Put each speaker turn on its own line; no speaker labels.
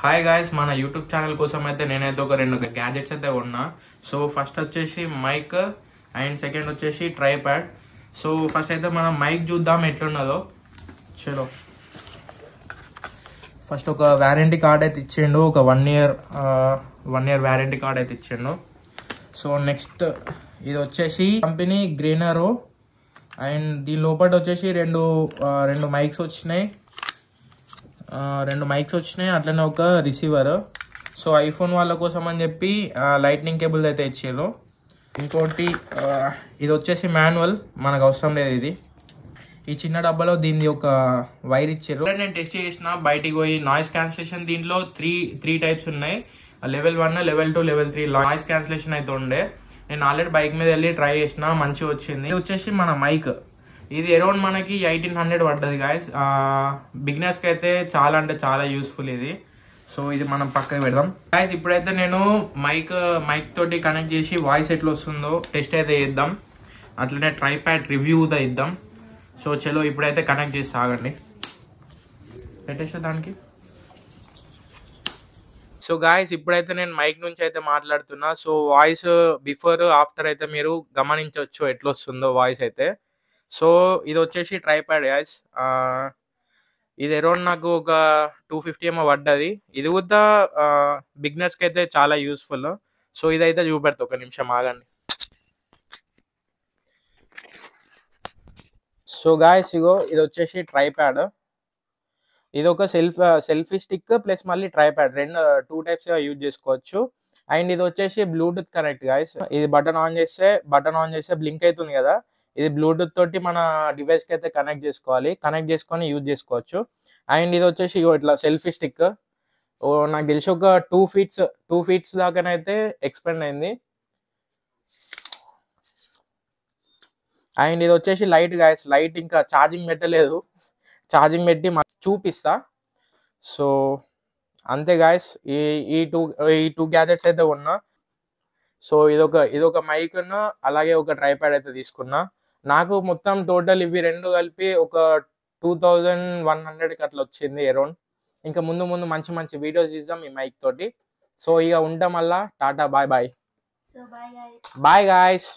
Hi guys, మన YouTube channel కోసం అయితే నేనైతే ఒక రెండు గ్యాజెట్స్ అయితే ఉన్నా. సో ఫస్ట్ వచ్చేసి మైక్ అండ్ సెకండ్ వచ్చేసి ట్రైప్యాడ్. సో ఫస్ట్ అయితే మనం మైక్ చూద్దాం ఎట్లున్నదో. చలో, ఫస్ట్ ఒక వారంటీ కార్డ్ అయితే ఇచ్చిండు, ఒక 1 year వారంటీ కార్డ్ అయితే ఇచ్చిండు. సో నెక్స్ట్ ఇది వచ్చేసి కంపెనీ గ్రీనరో అండ్ దీని లోపల వచ్చేసి రెండు మైక్స్ వచ్చినాయి, అట్లనే ఒక రిసీవర్. సో ఐఫోన్ వాళ్ళ కోసం అని చెప్పి లైట్నింగ్ కేబుల్ అయితే ఇచ్చారు. ఇంకోటి ఇది వచ్చేసి మాన్యువల్, మనకు అవసరం లేదు. ఇది ఈ చిన్న డబ్బాలో దీన్ని ఒక వైర్ ఇచ్చారు. నేను టెస్ట్ చేసిన బయటికి పోయి నాయిస్ క్యాన్సిలేషన్ దీంట్లో త్రీ టైప్స్ ఉన్నాయి. level 1, level 2, level 3 noise cancellation అయితే ఉండే. నేను ఆల్రెడీ బైక్ మీద వెళ్ళి ట్రై చేసిన, మంచిగా వచ్చింది. ఇది వచ్చేసి మన మైక్, ఇది అరౌండ్ మనకి 1800 పడ్డది గాయస్. బిగినర్స్ కి అయితే చాలా అంటే చాలా యూస్ఫుల్ ఇది. సో ఇది మనం పక్కకి పెడదాం గాయస్. ఇప్పుడైతే నేను మైక్ తోటి కనెక్ట్ చేసి వాయిస్ ఎట్లా వస్తుందో టెస్ట్ అయితే చేద్దాం, అట్లనే ట్రైప్యాడ్ రివ్యూ కూడా ఇద్దాం. సో చలో ఇప్పుడైతే కనెక్ట్ చేసి సాగండి, పెట్టేస్తా దానికి. సో గాయస్ ఇప్పుడైతే నేను మైక్ నుంచి అయితే మాట్లాడుతున్నా. సో వాయిస్ బిఫోర్ ఆఫ్టర్ అయితే మీరు గమనించవచ్చు ఎట్లా వస్తుందో వాయిస్ అయితే. సో ఇది వచ్చేసి ట్రైప్యాడ్ గాయస్. ఇది అరౌండ్ నాకు ఒక 250 ఏమో పడ్డది. ఇది కూడా బిగినర్స్కి అయితే చాలా యూస్ఫుల్. సో ఇదైతే చూపెడతా, ఒక నిమిషం ఆగండి. సో గాయస్ ఇగో ఇది వచ్చేసి ట్రైప్యాడ్. ఇది ఒక సెల్ఫీ స్టిక్ ప్లస్ మళ్ళీ ట్రైప్యాడ్, 2 టైప్స్ యూజ్ చేసుకోవచ్చు. అండ్ ఇది వచ్చేసి బ్లూటూత్ కనెక్ట్ గాయస్. ఇది బటన్ ఆన్ చేస్తే బ్లింక్ అవుతుంది కదా, ఇది బ్లూటూత్ తోటి మన డివైస్ కి అయితే కనెక్ట్ చేసుకొని యూజ్ చేసుకోవచ్చు. అండ్ ఇది వచ్చేసి ఇట్లా సెల్ఫీ స్టిక్. నాకు తెలిసి ఒక 2 ఫీట్స్ దాకానైతే ఎక్స్పెండ్ అయింది. అండ్ ఇది వచ్చేసి లైట్ గాయస్. లైట్ ఇంకా ఛార్జింగ్ పెట్టలేదు, ఛార్జింగ్ పెట్టి చూపిస్తా. సో అంతే గాయస్, ఈ టూ గ్యాజెట్స్ అయితే ఉన్నా. సో ఇదొక మైక్ అలాగే ఒక ట్రైప్యాడ్ అయితే తీసుకున్నా. నాకు మొత్తం టోటల్ ఇవి రెండు కలిపి ఒక 2100కి అట్లా వచ్చింది అరౌండ్. ఇంకా ముందు మంచి మంచి వీడియోస్ తీద్దాం ఈ మైక్ తోటి. సో ఇక ఉంటాం, మళ్ళా టాటా, bye bye.
So bye guys.